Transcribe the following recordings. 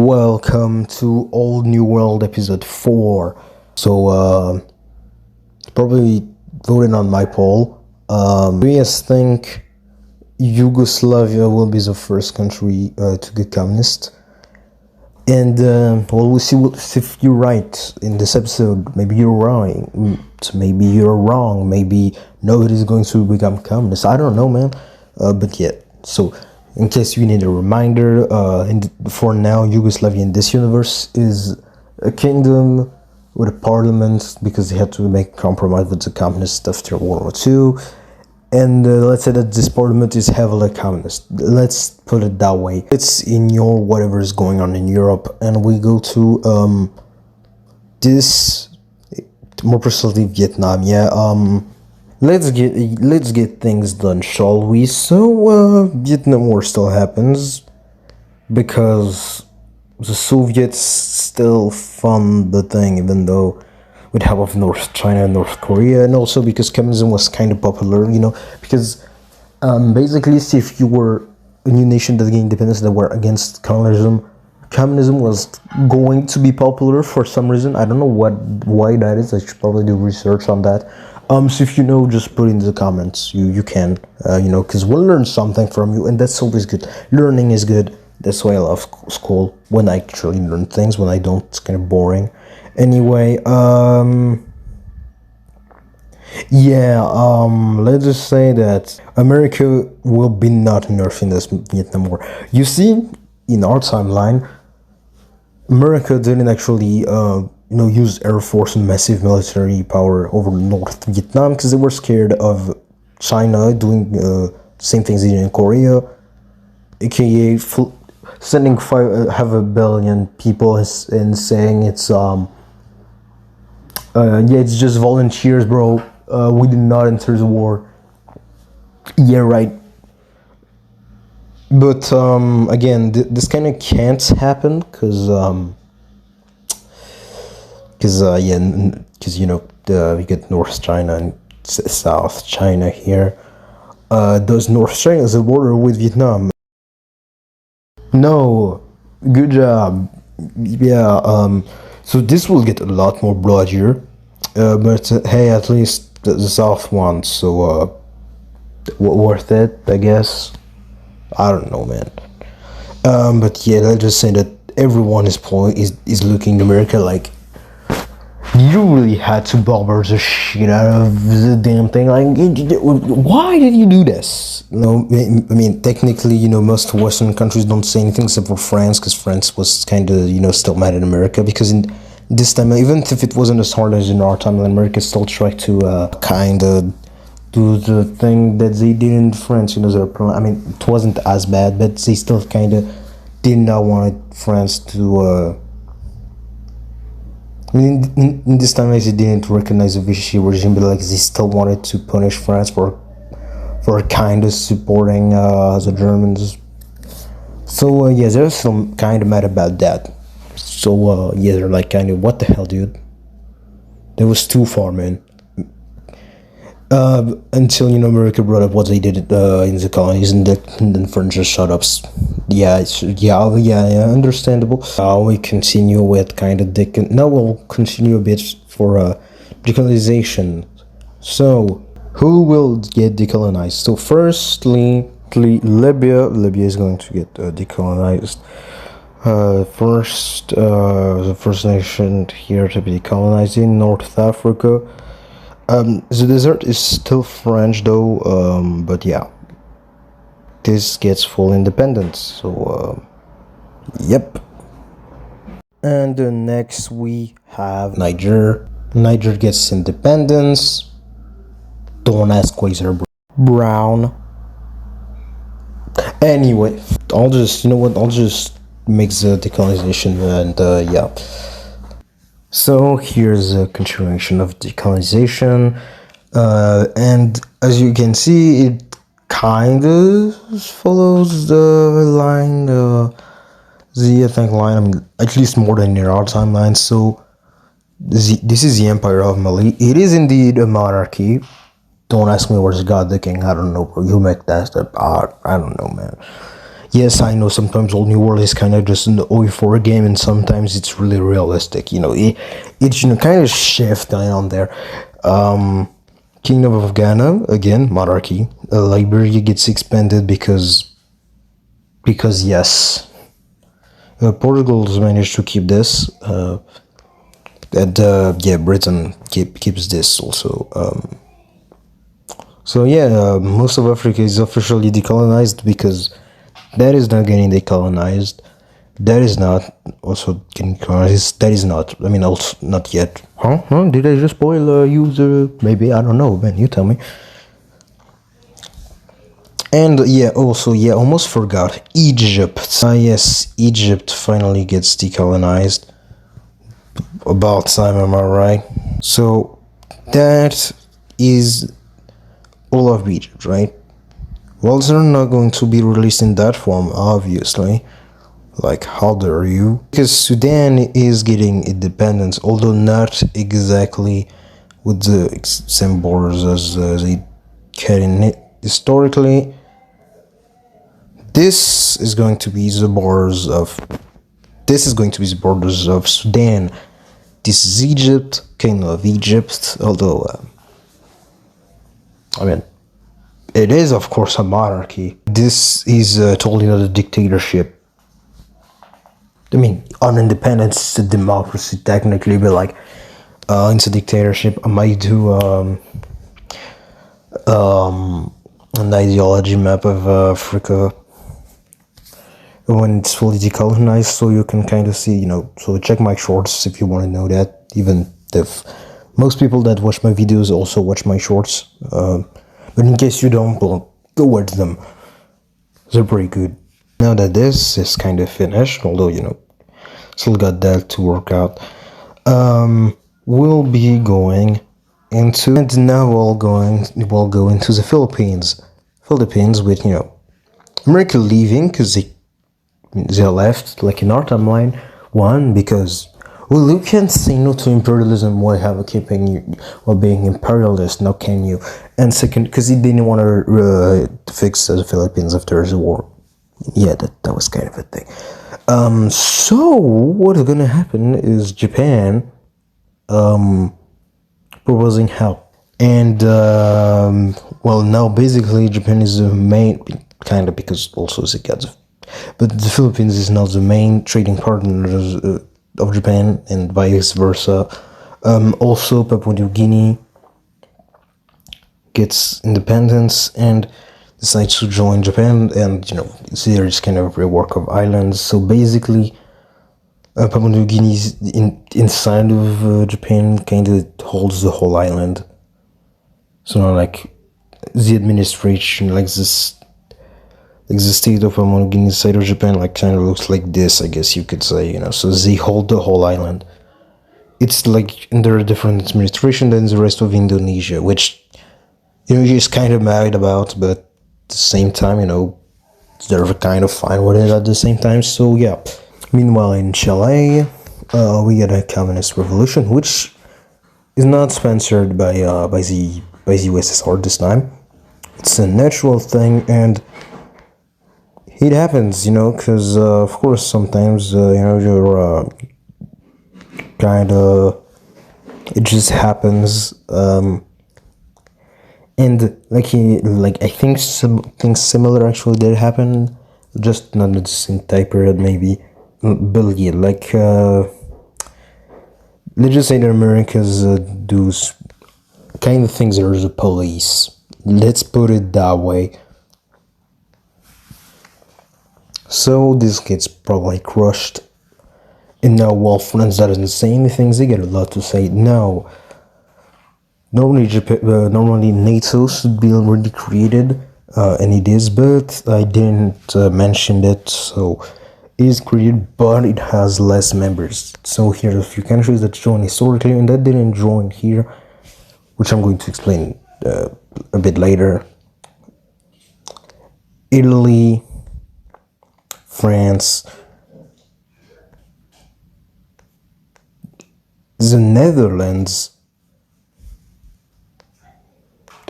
Welcome to Old New World episode 4. So, probably voting on my poll. Do you guys think Yugoslavia will be the first country to get communist? And, we'll see if you're right in this episode. Maybe you're wrong. Maybe you're wrong. Maybe nobody's going to become communist. I don't know, man. But yeah, so in case you need a reminder, for now, Yugoslavia in this universe is a kingdom with a parliament because they had to make a compromise with the communists after World War II. And let's say that this parliament is heavily communist. Let's put it that way. It's in your whatever is going on in Europe, and we go to this, more precisely Vietnam. Yeah. Let's get things done, shall we? So, Vietnam War still happens because the Soviets still fund the thing, even though with help of North China and North Korea, and also because communism was kind of popular, because basically, see, if you were a new nation that gained independence that were against communism was going to be popular for some reason. I don't know why that is. I should probably do research on that. So if you know, just put in the comments. You can, because we'll learn something from you, and that's always good. Learning is good. That's why I love school. When I actually learn things, when I don't, it's kind of boring. Anyway, let's just say that America will be not nerfing this Vietnam War. You see, in our timeline, America didn't actually, use Air Force and massive military power over North Vietnam because they were scared of China doing same things they did in Korea, aka sending half a billion people and saying it's it's just volunteers, bro. We did not enter the war. Yeah, right. But again, this kind of can't happen because we get North China and South China here. Does North China is a border with Vietnam? No, good job. Yeah. So this will get a lot more bloodier. But hey, at least the South won. So worth it, I guess. I don't know, man. But yeah, let's just say that everyone is looking at America like, you really had to barber the shit out of the damn thing. Like, why did you do this? No, I mean, technically, most Western countries don't say anything except for France, because France was kind of, still mad at America, because in this time, even if it wasn't as hard as in our time, America still tried to kind of do the thing that they did in France. It wasn't as bad, but they still kind of did not want France to. In this time, they didn't recognize the Vichy regime, but they still wanted to punish France for kind of supporting the Germans. So they're still kind of mad about that. So they're like, kind of, what the hell, dude? That was too far, man. Until America brought up what they did in the colonies, and then French just shut up. Understandable. We continue with kind of now we'll continue a bit for decolonization. So who will get decolonized? So firstly, Libya is going to get decolonized. The first nation here to be decolonized in North Africa. The desert is still French though, but yeah, this gets full independence. So, yep. And next we have Niger. Niger gets independence. Don't ask why they're brown. Anyway, I'll just make the decolonization and yeah. So here's a continuation of decolonization, and as you can see, it kind of follows the line, the ethnic line, at least more than in our timeline. So this is the Empire of Mali. It is indeed a monarchy. Don't ask me where's God the King. I don't know, bro. You make that up. I don't know, man. yes, I know sometimes Old New World is kind of just an ep4 game, and sometimes it's really realistic. It's kind of shift on there. Kingdom of Ghana, again, monarchy. Liberia gets expanded because yes, Portugal's managed to keep this, and Britain keeps this also. So yeah, most of Africa is officially decolonized because that is not getting decolonized. That is not also getting colonized. That is not. I mean, also not yet. Huh? Did I just spoil you? Maybe, I don't know, man. You tell me. And yeah, also, yeah, almost forgot. Egypt. Yes, Egypt finally gets decolonized. About time, am I right? So that is all of Egypt, right? Well, they're not going to be released in that form, obviously. Like, how dare you? Because Sudan is getting independence, although not exactly with the same borders as they had in it historically. This is going to be the borders of Sudan. This is Egypt, Kingdom of Egypt, although I mean, it is of course a monarchy. This is totally not a dictatorship. I mean, on independence, it's a democracy technically, but like, it's a dictatorship. I might do an ideology map of Africa when it's fully decolonized, so you can kind of see, so check my shorts if you want to know that, even if most people that watch my videos also watch my shorts, but in case you don't, well, go watch them. They're pretty good. Now that this is kind of finished, although, still got that to work out, we'll be going into, and now we'll go into the Philippines, with, America leaving, because they left, like in our timeline. One, because, well, you can't say no to imperialism while being imperialist, now can you? And second, because he didn't want to fix the Philippines after the war. Yeah, that was kind of a thing. So what is gonna happen is Japan proposing help. And well, now basically Japan is the main, kind of, because also the gods, but the Philippines is now the main trading partner of Japan, and vice versa. Also, Papua New Guinea gets independence and decides to join Japan, and there is kind of a rework of islands. So basically, Papua New Guinea is inside of Japan, kind of holds the whole island. So now, like, the administration, like this, like the state of Papua New Guinea inside of Japan, like, kind of looks like this, I guess you could say. So they hold the whole island. It's like under a different administration than the rest of Indonesia, which Indonesia is kind of mad about, but at the same time, they're kind of fine with it at the same time. So yeah. Meanwhile, in Chile, we get a communist revolution, which is not sponsored by the USSR this time. It's a natural thing, and it happens, because of course sometimes you're kind of, it just happens, and I think something similar actually did happen, just not at the same time period maybe. But yeah, like, let's just say that Americans do kind of things as the police. Let's put it that way. So this gets probably crushed. And now, while France doesn't say anything, they get a lot to say. Now, normally NATO should be already created, and it is, but I didn't mention it, so it is created, but it has less members. So here are a few countries that joined historically and that didn't join here, which I'm going to explain a bit later. Italy, France, the Netherlands,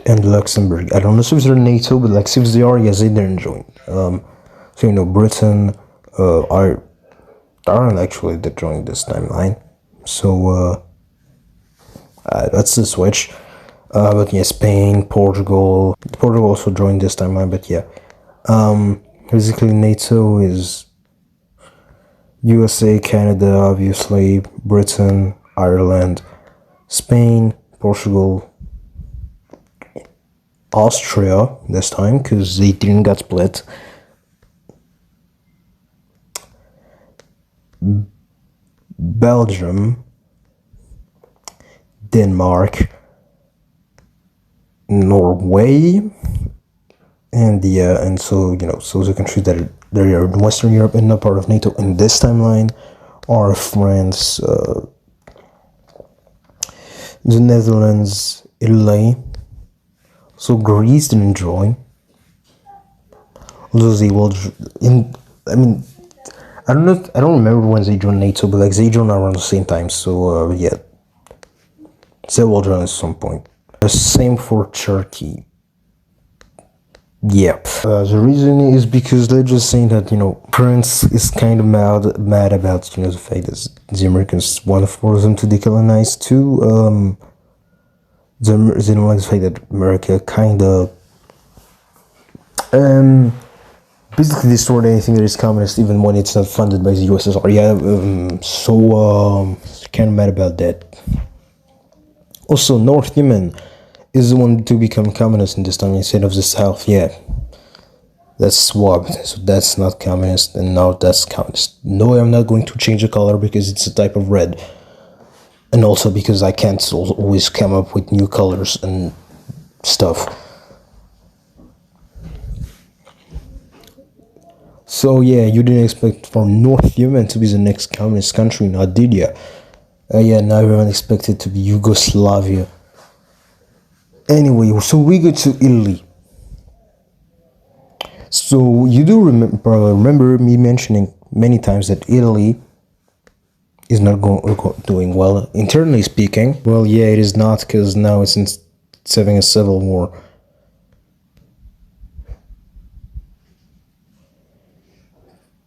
and Luxembourg. I don't know if they're NATO, but like if they are, yes, they didn't join. So, Britain, Ireland actually did join this timeline. So, that's the switch. But yeah, Spain, Portugal also joined this timeline, but yeah. Basically, NATO is USA, Canada, obviously, Britain, Ireland, Spain, Portugal, Austria this time, because they didn't get split. Belgium, Denmark, Norway, and so the countries that are in Western Europe and not part of NATO in this timeline are France, the Netherlands, Italy. So Greece didn't join. Although they will, I don't remember when they joined NATO, but like they joined around the same time. So yeah, they will join at some point. The same for Turkey. Yeah. The reason is because they're just saying that, France is kind of mad about, the fact that the Americans want to force them to decolonize too. They don't like the fact that America kind of basically destroyed anything that is communist, even when it's not funded by the USSR. Yeah, so kind of mad about that. Also, North Yemen is the one to become communist in this time instead of the South. Yeah, that's swapped, so that's not communist, and now that's communist. No, I'm not going to change the color because it's a type of red, and also because I can't always come up with new colors and stuff. So yeah, you didn't expect for North Yemen to be the next communist country, now did ya? Yeah, now everyone expected to be Yugoslavia. Anyway, so we go to Italy. So you do remember me mentioning many times that Italy is not doing well, internally speaking. Well, yeah, it is not, because now it's having a civil war.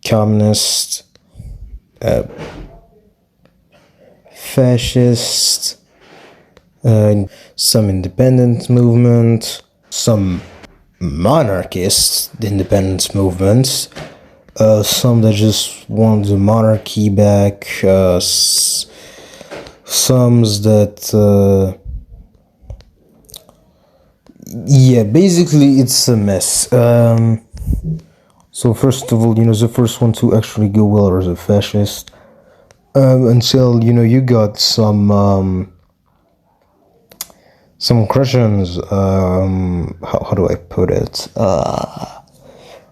Communist, fascist, some independent movement, some monarchist independence movements, some that just want the monarchy back, some that yeah, basically it's a mess. So first of all, the first one to actually go well are the fascists, until you got some Christians, how do I put it,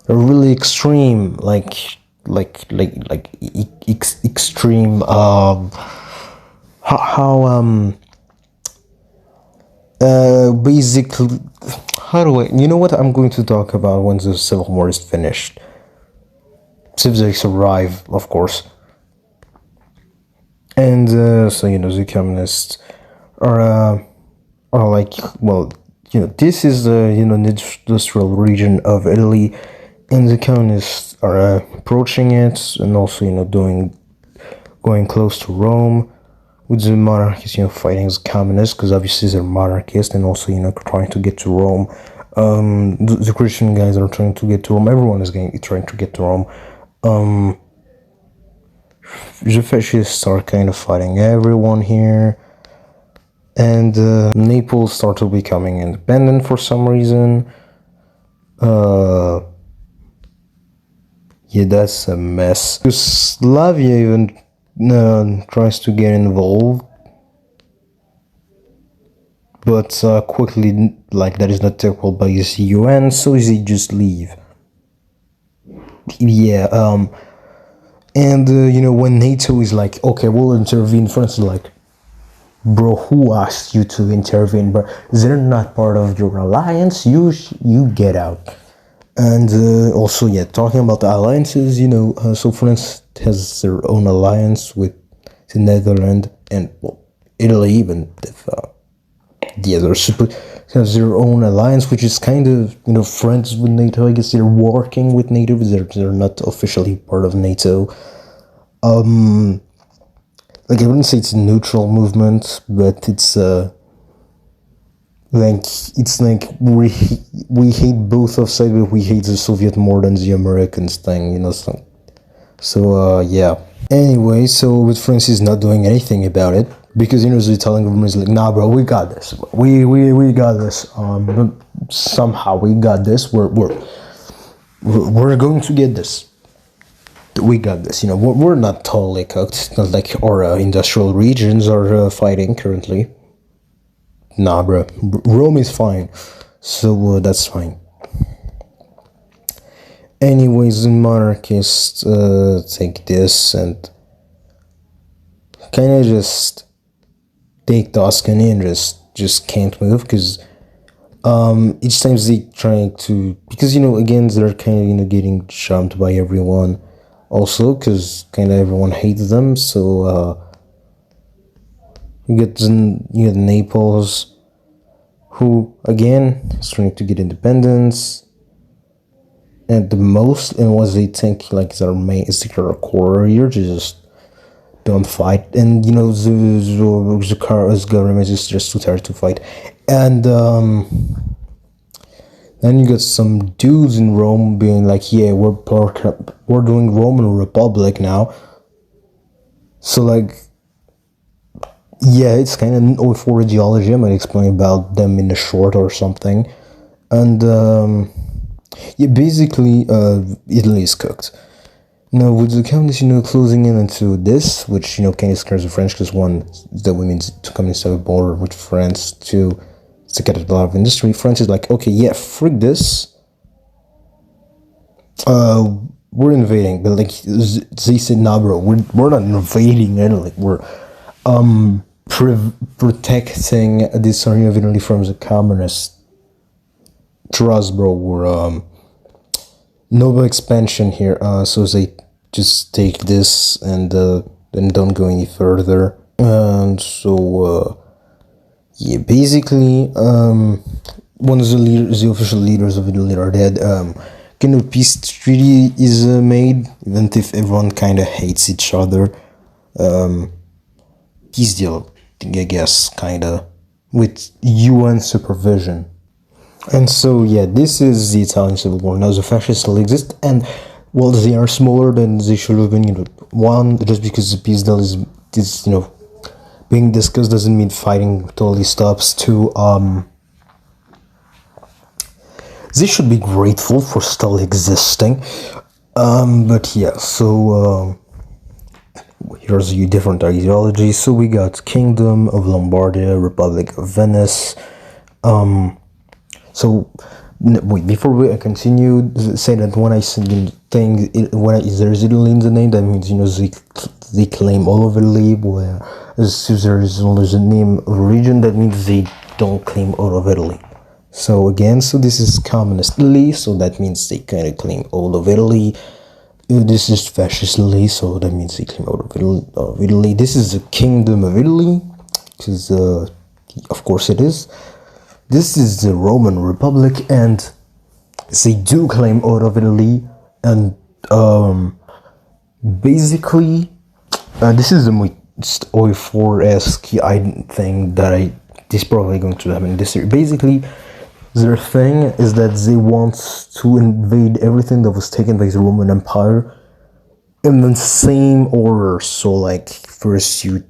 really extreme, extreme, basically, how do I, what I'm going to talk about when the Civil War is finished, if they survive, of course. And so the communists are like, well, this is the industrial region of Italy, and the communists are approaching it, and also going close to Rome, with the monarchists fighting the communists, because obviously they're monarchists, and also trying to get to Rome. The Christian guys are trying to get to Rome. Everyone is trying to get to Rome. The fascists are kind of fighting everyone here, and Naples started becoming independent for some reason. Yeah, that's a mess. Yugoslavia even tries to get involved, but quickly, that is not taken by the UN, so they just leave. Yeah, and when NATO is like, okay, we'll intervene, France is like, bro, who asked you to intervene, bro? They're not part of your alliance, you get out. And also, yeah, talking about the alliances, so France has their own alliance with the Netherlands and, well, Italy, even if yeah, they're supposed to have their own alliance, which is kind of, friends with NATO. I guess they're working with NATO, but they're not officially part of NATO. Like, I wouldn't say it's a neutral movement, but it's like we hate both of sides, but we hate the Soviet more than the Americans thing, so yeah. Anyway, so but France is not doing anything about it because the Italian government is like, nah, bro, we got this. We got this. But somehow we got this. We're going to get this. We got this. We're not totally cooked. It's not like our industrial regions are fighting currently. Nah, bro. Rome is fine, so that's fine. Anyways, the monarchists take this and kind of just take Tuscany and just can't move because each time they try to, because again they're kind of getting jumped by everyone also because kind of everyone hates them. So you get Naples, who again is trying to get independence. At the most, and what they think like their main is their core here, just don't fight, and the government is just too tired to fight, and then you got some dudes in Rome being like, yeah, we're doing Roman Republic now, so like, yeah, it's kind of an ep4 ideology. I might explain about them in a short or something, and yeah, basically, Italy is cooked. Now, with the communists, closing in into this, which, kind of scares the French, because one, that we mean to communists have a border with France, two, to get a lot of industry. France is like, okay, yeah, frick this. We're invading, but like, they said, nah, bro, we're not invading Italy. We're, protecting this area of Italy from the communists. Trust, bro, we're no expansion here, so they just take this and then don't go any further. And so yeah, basically one of the official leaders of Italy are dead. Kind of peace treaty is made, even if everyone kind of hates each other. Peace deal, I guess, kind of, with UN supervision. And so, yeah, this is the Italian Civil War. Now, the fascists still exist, and, well, they are smaller than they should have been. One, just because the peace deal is being discussed doesn't mean fighting totally stops. Two, they should be grateful for still existing. But yeah, so, here's the different ideologies. So we got Kingdom of Lombardia, Republic of Venice, so, wait, before we continue, say that when I say thing, there's Italy in the name, that means, they claim all of Italy, whereas if there's a name of a region, that means they don't claim all of Italy. So again, so this is communist Italy, so that means they kind of claim all of Italy. This is fascist Italy, so that means they claim all of Italy. This is the Kingdom of Italy, because, of course it is. This is the Roman Republic, and they do claim all of Italy, and basically, this is the most ep4-esque thing that is probably going to happen in this year. Basically, their thing is that they want to invade everything that was taken by the Roman Empire in the same order. So, like, first you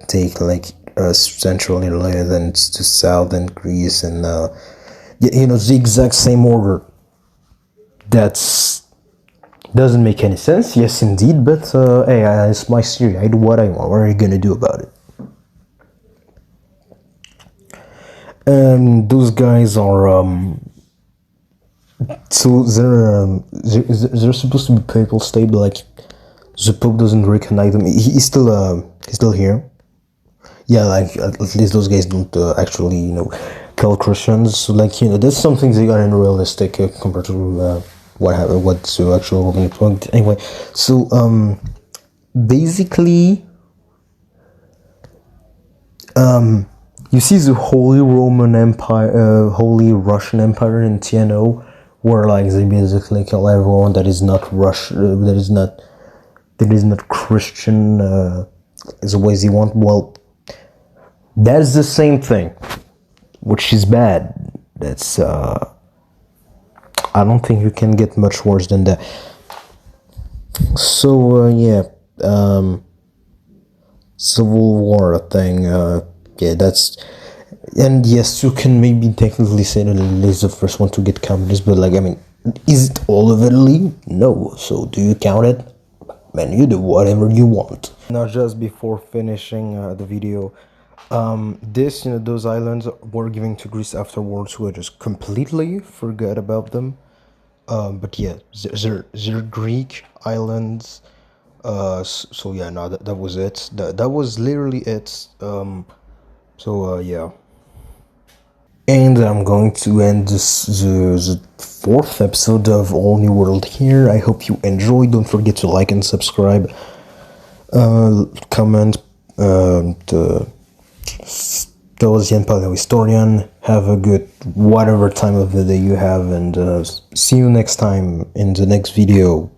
take, like, Central Italy, then to South and Greece, and the exact same order. Doesn't make any sense, yes indeed, but hey, it's my theory. I do what I want. What are you gonna do about it? And those guys are so they're supposed to be papal state, but like the Pope doesn't recognize them. He's still here. Yeah, like at least those guys don't actually kill Christians. So, like, that's something they got unrealistic compared to what's the actual Roman point. Anyway, so basically, You see the Holy Roman Empire, Holy Russian Empire in TNO, where like they basically kill everyone that is not Russian, that is not Christian, the ways they want. Well, that's the same thing, which is bad. That's I don't think you can get much worse than that. So yeah, Civil War thing. Yeah, that's, and yes, you can maybe technically say that it is the first one to get communist, but like, I mean, is it all of Italy? No. So do you count it? Man, you do whatever you want. Now, just before finishing the video, those islands were given to Greece afterwards, who I just completely forgot about them. But yeah, they're Greek islands. So yeah, no, that was it. That was literally it. Yeah. And I'm going to end the fourth episode of All New World here. I hope you enjoyed. Don't forget to like and subscribe. Comment. Théoricien Paleohistorian. Have a good whatever time of the day you have, and see you next time in the next video.